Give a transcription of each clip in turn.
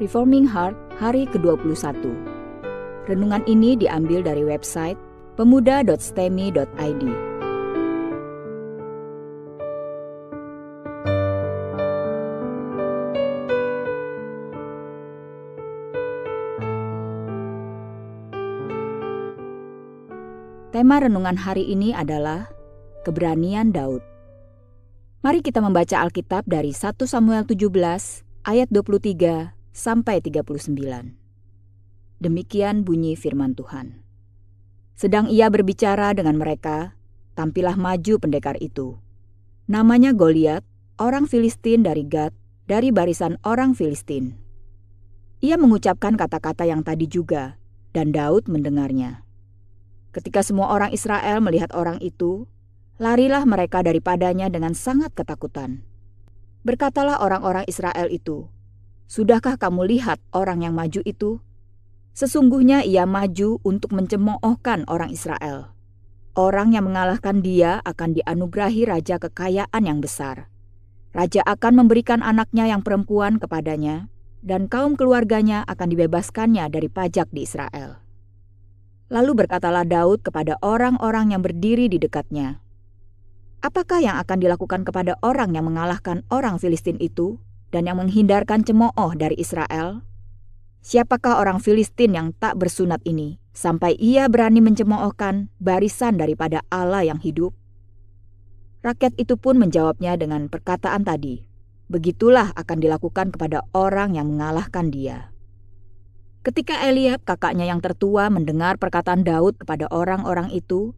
Reforming Heart hari ke-21. Renungan ini diambil dari website pemuda.stemi.id. Tema renungan hari ini adalah keberanian Daud. Mari kita membaca Alkitab dari 1 Samuel 17 ayat 23 sampai 39. Demikian bunyi firman Tuhan. Sedang ia berbicara dengan mereka, tampillah maju pendekar itu. Namanya Goliat, orang Filistin dari Gat, dari barisan orang Filistin. Ia mengucapkan kata-kata yang tadi juga, dan Daud mendengarnya. Ketika semua orang Israel melihat orang itu, larilah mereka daripadanya dengan sangat ketakutan. Berkatalah orang-orang Israel itu, "Sudahkah kamu lihat orang yang maju itu? Sesungguhnya ia maju untuk mencemoohkan orang Israel. Orang yang mengalahkan dia akan dianugerahi raja kekayaan yang besar. Raja akan memberikan anaknya yang perempuan kepadanya, dan kaum keluarganya akan dibebaskannya dari pajak di Israel." Lalu berkatalah Daud kepada orang-orang yang berdiri di dekatnya, "Apakah yang akan dilakukan kepada orang yang mengalahkan orang Filistin itu dan yang menghindarkan cemooh dari Israel? Siapakah orang Filistin yang tak bersunat ini, sampai ia berani mencemoohkan barisan daripada Allah yang hidup?" Rakyat itu pun menjawabnya dengan perkataan tadi, "Begitulah akan dilakukan kepada orang yang mengalahkan dia." Ketika Eliab kakaknya yang tertua mendengar perkataan Daud kepada orang-orang itu,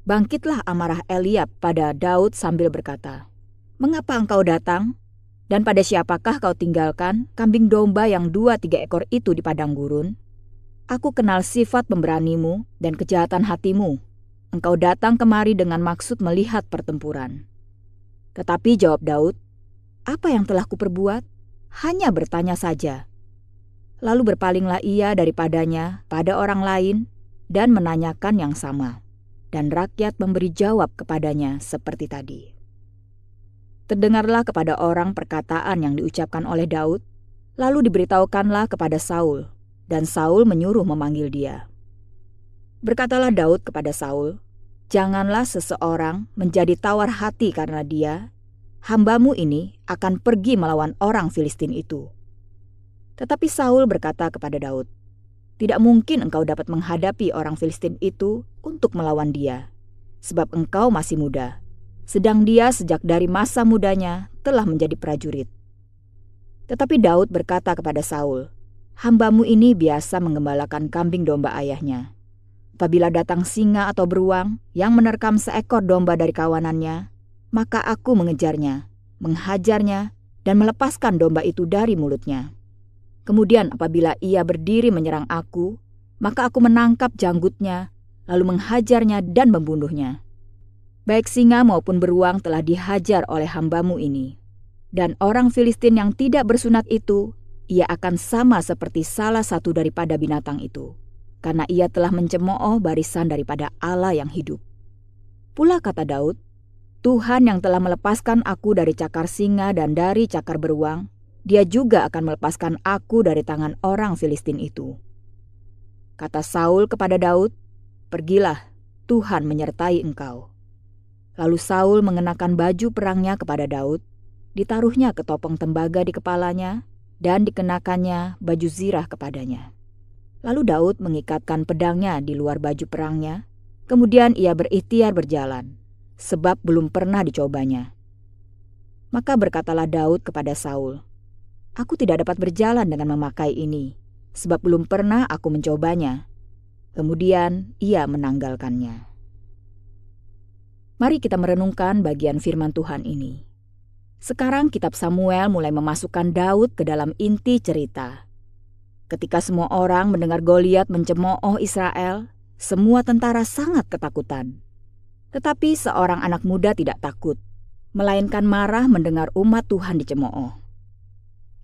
bangkitlah amarah Eliab pada Daud sambil berkata, "Mengapa engkau datang? Dan pada siapakah kau tinggalkan kambing domba yang 2-3 ekor itu di padang gurun? Aku kenal sifat pemberanimu dan kejahatan hatimu. Engkau datang kemari dengan maksud melihat pertempuran." Tetapi jawab Daud, "Apa yang telah kuperbuat? Hanya bertanya saja." Lalu berpalinglah ia daripadanya pada orang lain dan menanyakan yang sama. Dan rakyat memberi jawab kepadanya seperti tadi. Terdengarlah kepada orang perkataan yang diucapkan oleh Daud, lalu diberitahukanlah kepada Saul, dan Saul menyuruh memanggil dia. Berkatalah Daud kepada Saul, "Janganlah seseorang menjadi tawar hati karena dia, hambamu ini akan pergi melawan orang Filistin itu." Tetapi Saul berkata kepada Daud, "Tidak mungkin engkau dapat menghadapi orang Filistin itu untuk melawan dia, sebab engkau masih muda, sedang dia sejak dari masa mudanya telah menjadi prajurit." Tetapi Daud berkata kepada Saul, "Hambamu ini biasa menggembalakan kambing domba ayahnya. Apabila datang singa atau beruang yang menerkam seekor domba dari kawanannya, maka aku mengejarnya, menghajarnya, dan melepaskan domba itu dari mulutnya. Kemudian apabila ia berdiri menyerang aku, maka aku menangkap janggutnya, lalu menghajarnya dan membunuhnya. Baik singa maupun beruang telah dihajar oleh hambamu ini. Dan orang Filistin yang tidak bersunat itu, ia akan sama seperti salah satu daripada binatang itu, karena ia telah mencemooh barisan daripada Allah yang hidup." Pula kata Daud, "Tuhan yang telah melepaskan aku dari cakar singa dan dari cakar beruang, Dia juga akan melepaskan aku dari tangan orang Filistin itu." Kata Saul kepada Daud, "Pergilah, Tuhan menyertai engkau." Lalu Saul mengenakan baju perangnya kepada Daud, ditaruhnya ketopong tembaga di kepalanya, dan dikenakannya baju zirah kepadanya. Lalu Daud mengikatkan pedangnya di luar baju perangnya, kemudian ia berikhtiar berjalan, sebab belum pernah dicobanya. Maka berkatalah Daud kepada Saul, "Aku tidak dapat berjalan dengan memakai ini, sebab belum pernah aku mencobanya." Kemudian ia menanggalkannya. Mari kita merenungkan bagian firman Tuhan ini. Sekarang kitab Samuel mulai memasukkan Daud ke dalam inti cerita. Ketika semua orang mendengar Goliat mencemooh Israel, semua tentara sangat ketakutan. Tetapi seorang anak muda tidak takut, melainkan marah mendengar umat Tuhan dicemooh.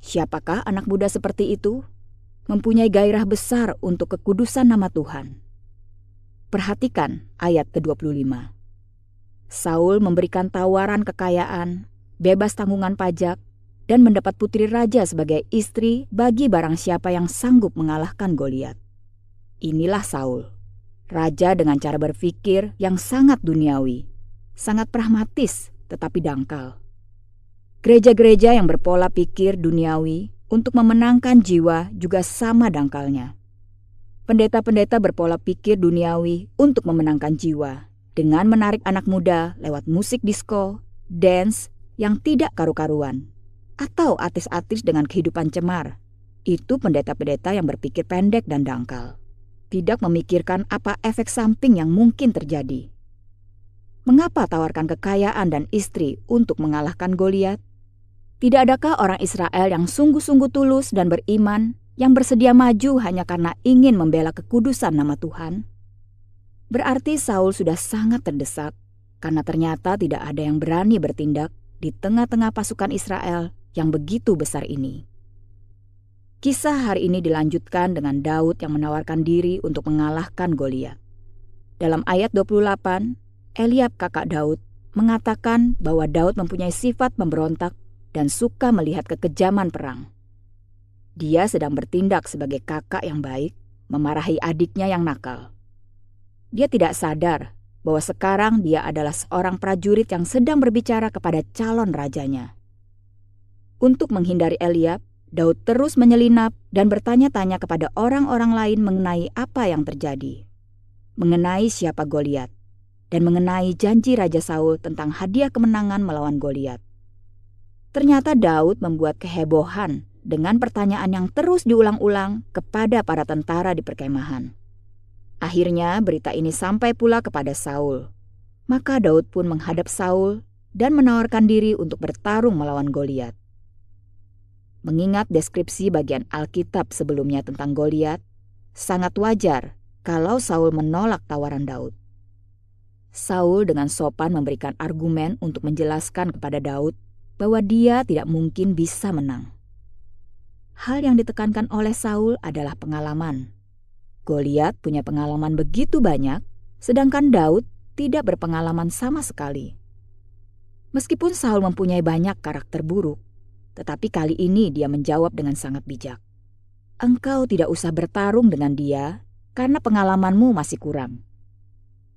Siapakah anak muda seperti itu? Mempunyai gairah besar untuk kekudusan nama Tuhan. Perhatikan ayat ke-25. Saul memberikan tawaran kekayaan, bebas tanggungan pajak, dan mendapat putri raja sebagai istri bagi barang siapa yang sanggup mengalahkan Goliat. Inilah Saul, raja dengan cara berpikir yang sangat duniawi, sangat pragmatis tetapi dangkal. Gereja-gereja yang berpola pikir duniawi untuk memenangkan jiwa juga sama dangkalnya. Pendeta-pendeta berpola pikir duniawi untuk memenangkan jiwa dengan menarik anak muda lewat musik disko, dance yang tidak karu-karuan, atau artis-artis dengan kehidupan cemar. Itu pendeta-pendeta yang berpikir pendek dan dangkal, tidak memikirkan apa efek samping yang mungkin terjadi. Mengapa tawarkan kekayaan dan istri untuk mengalahkan Goliat? Tidak adakah orang Israel yang sungguh-sungguh tulus dan beriman yang bersedia maju hanya karena ingin membela kekudusan nama Tuhan? Berarti Saul sudah sangat terdesak karena ternyata tidak ada yang berani bertindak di tengah-tengah pasukan Israel yang begitu besar ini. Kisah hari ini dilanjutkan dengan Daud yang menawarkan diri untuk mengalahkan Goliat. Dalam ayat 28, Eliab kakak Daud mengatakan bahwa Daud mempunyai sifat pemberontak dan suka melihat kekejaman perang. Dia sedang bertindak sebagai kakak yang baik, memarahi adiknya yang nakal. Dia tidak sadar bahwa sekarang dia adalah seorang prajurit yang sedang berbicara kepada calon rajanya. Untuk menghindari Eliab, Daud terus menyelinap dan bertanya-tanya kepada orang-orang lain mengenai apa yang terjadi, mengenai siapa Goliat, dan mengenai janji Raja Saul tentang hadiah kemenangan melawan Goliat. Ternyata Daud membuat kehebohan dengan pertanyaan yang terus diulang-ulang kepada para tentara di perkemahan. Akhirnya berita ini sampai pula kepada Saul. Maka Daud pun menghadap Saul dan menawarkan diri untuk bertarung melawan Goliat. Mengingat deskripsi bagian Alkitab sebelumnya tentang Goliat, sangat wajar kalau Saul menolak tawaran Daud. Saul dengan sopan memberikan argumen untuk menjelaskan kepada Daud bahwa dia tidak mungkin bisa menang. Hal yang ditekankan oleh Saul adalah pengalaman. Goliat punya pengalaman begitu banyak, sedangkan Daud tidak berpengalaman sama sekali. Meskipun Saul mempunyai banyak karakter buruk, tetapi kali ini dia menjawab dengan sangat bijak. Engkau tidak usah bertarung dengan dia karena pengalamanmu masih kurang.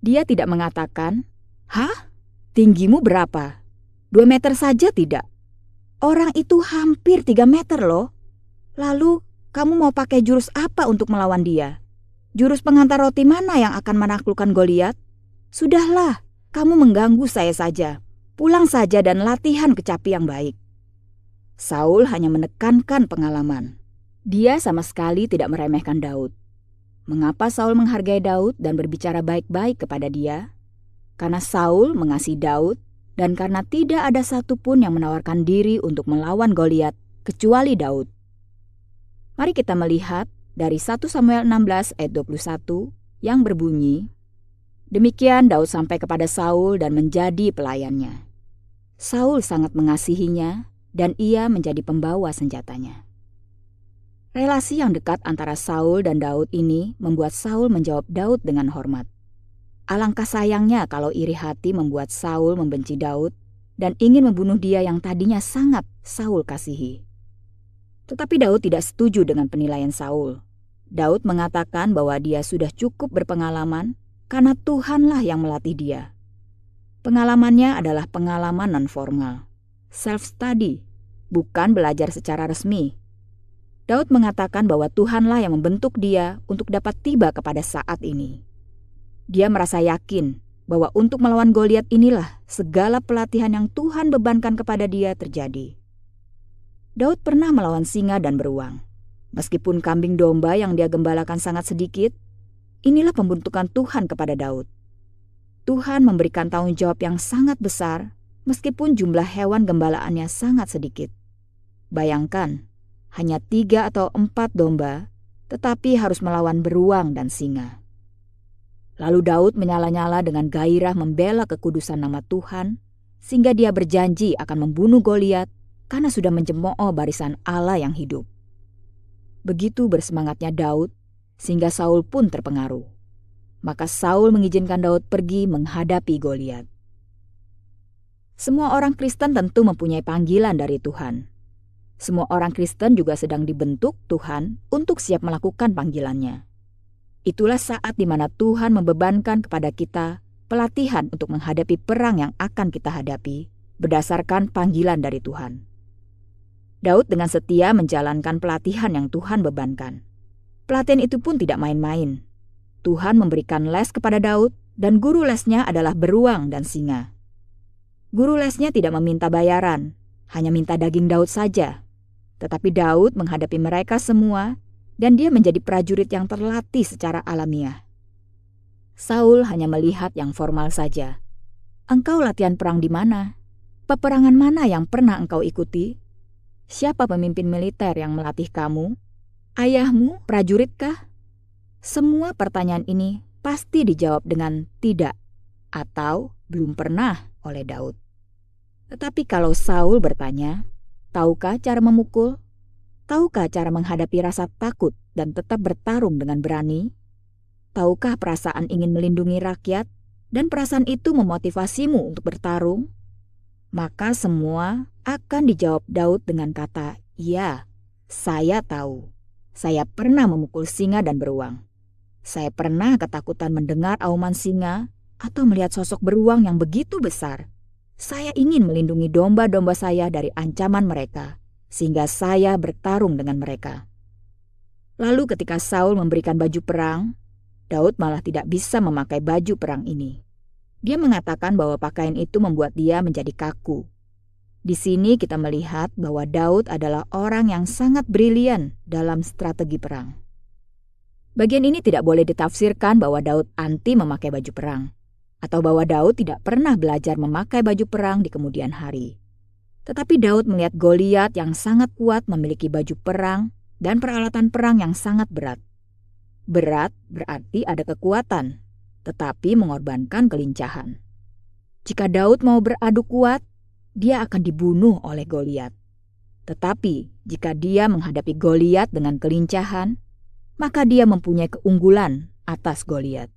Dia tidak mengatakan, "Hah? Tinggimu berapa? 2 meter saja tidak? Orang itu hampir 3 meter loh. Lalu kamu mau pakai jurus apa untuk melawan dia? Jurus pengantar roti mana yang akan menaklukkan Goliat? Sudahlah, kamu mengganggu saya saja. Pulang saja dan latihan kecapi yang baik." Saul hanya menekankan pengalaman. Dia sama sekali tidak meremehkan Daud. Mengapa Saul menghargai Daud dan berbicara baik-baik kepada dia? Karena Saul mengasihi Daud dan karena tidak ada satupun yang menawarkan diri untuk melawan Goliat kecuali Daud. Mari kita melihat dari 1 Samuel 16 ayat 21 yang berbunyi, "Demikian Daud sampai kepada Saul dan menjadi pelayannya. Saul sangat mengasihinya dan ia menjadi pembawa senjatanya." Relasi yang dekat antara Saul dan Daud ini membuat Saul menjawab Daud dengan hormat. Alangkah sayangnya kalau iri hati membuat Saul membenci Daud dan ingin membunuh dia yang tadinya sangat Saul kasihi. Tetapi Daud tidak setuju dengan penilaian Saul. Daud mengatakan bahwa dia sudah cukup berpengalaman karena Tuhanlah yang melatih dia. Pengalamannya adalah pengalaman non-formal, self-study, bukan belajar secara resmi. Daud mengatakan bahwa Tuhanlah yang membentuk dia untuk dapat tiba kepada saat ini. Dia merasa yakin bahwa untuk melawan Goliat inilah segala pelatihan yang Tuhan bebankan kepada dia terjadi. Daud pernah melawan singa dan beruang. Meskipun kambing domba yang dia gembalakan sangat sedikit, inilah pembentukan Tuhan kepada Daud. Tuhan memberikan tanggung jawab yang sangat besar meskipun jumlah hewan gembalaannya sangat sedikit. Bayangkan, hanya 3 atau 4 domba, tetapi harus melawan beruang dan singa. Lalu Daud menyala-nyala dengan gairah membela kekudusan nama Tuhan, sehingga dia berjanji akan membunuh Goliat karena sudah mencemooh barisan Allah yang hidup. Begitu bersemangatnya Daud, sehingga Saul pun terpengaruh. Maka Saul mengizinkan Daud pergi menghadapi Goliat. Semua orang Kristen tentu mempunyai panggilan dari Tuhan. Semua orang Kristen juga sedang dibentuk Tuhan untuk siap melakukan panggilannya. Itulah saat di mana Tuhan membebankan kepada kita pelatihan untuk menghadapi perang yang akan kita hadapi berdasarkan panggilan dari Tuhan. Daud dengan setia menjalankan pelatihan yang Tuhan bebankan. Pelatihan itu pun tidak main-main. Tuhan memberikan les kepada Daud dan guru lesnya adalah beruang dan singa. Guru lesnya tidak meminta bayaran, hanya minta daging Daud saja. Tetapi Daud menghadapi mereka semua dan dia menjadi prajurit yang terlatih secara alamiah. Saul hanya melihat yang formal saja. Engkau latihan perang di mana? Peperangan mana yang pernah engkau ikuti? Siapa pemimpin militer yang melatih kamu? Ayahmu prajuritkah? Semua pertanyaan ini pasti dijawab dengan tidak atau belum pernah oleh Daud. Tetapi kalau Saul bertanya, tahukah cara memukul? Tahukah cara menghadapi rasa takut dan tetap bertarung dengan berani? Tahukah perasaan ingin melindungi rakyat dan perasaan itu memotivasimu untuk bertarung? Maka semua akan dijawab Daud dengan kata, "Ya, saya tahu. Saya pernah memukul singa dan beruang. Saya pernah ketakutan mendengar auman singa atau melihat sosok beruang yang begitu besar. Saya ingin melindungi domba-domba saya dari ancaman mereka, sehingga saya bertarung dengan mereka." Lalu ketika Saul memberikan baju perang, Daud malah tidak bisa memakai baju perang ini. Dia mengatakan bahwa pakaian itu membuat dia menjadi kaku. Di sini kita melihat bahwa Daud adalah orang yang sangat brilian dalam strategi perang. Bagian ini tidak boleh ditafsirkan bahwa Daud anti memakai baju perang, atau bahwa Daud tidak pernah belajar memakai baju perang di kemudian hari. Tetapi Daud melihat Goliat yang sangat kuat memiliki baju perang dan peralatan perang yang sangat berat. Berat berarti ada kekuatan, tetapi mengorbankan kelincahan. Jika Daud mau beradu kuat, dia akan dibunuh oleh Goliat. Tetapi jika dia menghadapi Goliat dengan kelincahan, maka dia mempunyai keunggulan atas Goliat.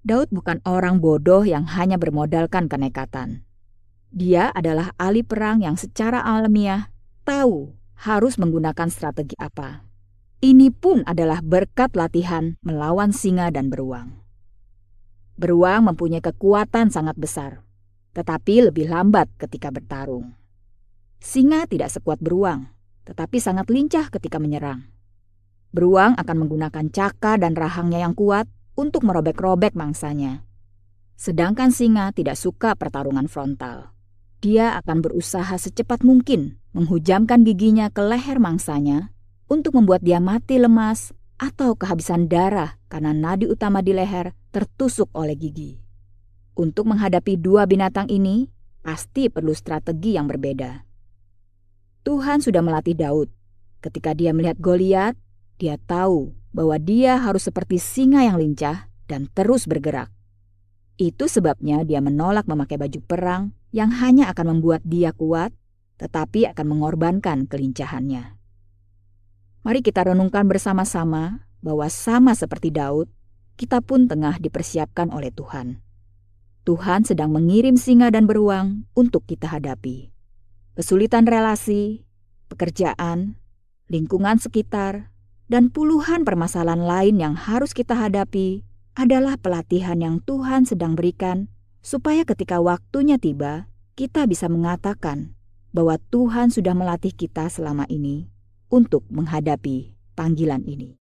Daud bukan orang bodoh yang hanya bermodalkan kenekatan. Dia adalah ahli perang yang secara alamiah tahu harus menggunakan strategi apa. Ini pun adalah berkat latihan melawan singa dan beruang. Beruang mempunyai kekuatan sangat besar, tetapi lebih lambat ketika bertarung. Singa tidak sekuat beruang, tetapi sangat lincah ketika menyerang. Beruang akan menggunakan caka dan rahangnya yang kuat untuk merobek-robek mangsanya. Sedangkan singa tidak suka pertarungan frontal. Dia akan berusaha secepat mungkin menghujamkan giginya ke leher mangsanya untuk membuat dia mati lemas atau kehabisan darah karena nadi utama di leher tertusuk oleh gigi. Untuk menghadapi dua binatang ini, pasti perlu strategi yang berbeda. Tuhan sudah melatih Daud. Ketika dia melihat Goliat, dia tahu bahwa dia harus seperti singa yang lincah dan terus bergerak. Itu sebabnya dia menolak memakai baju perang yang hanya akan membuat dia kuat, tetapi akan mengorbankan kelincahannya. Mari kita renungkan bersama-sama bahwa sama seperti Daud, kita pun tengah dipersiapkan oleh Tuhan. Tuhan sedang mengirim singa dan beruang untuk kita hadapi. Kesulitan relasi, pekerjaan, lingkungan sekitar, dan puluhan permasalahan lain yang harus kita hadapi adalah pelatihan yang Tuhan sedang berikan supaya ketika waktunya tiba, kita bisa mengatakan bahwa Tuhan sudah melatih kita selama ini untuk menghadapi panggilan ini.